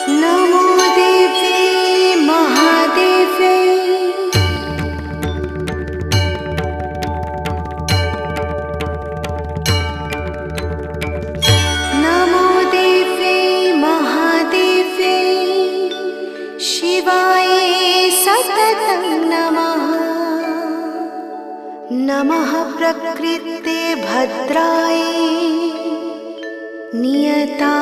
नमो देव्यै महादेव्यै। नमो देव्यै महादेव्यै। शिवायै सततं नमः। नमः प्रकृते भद्रायै नियता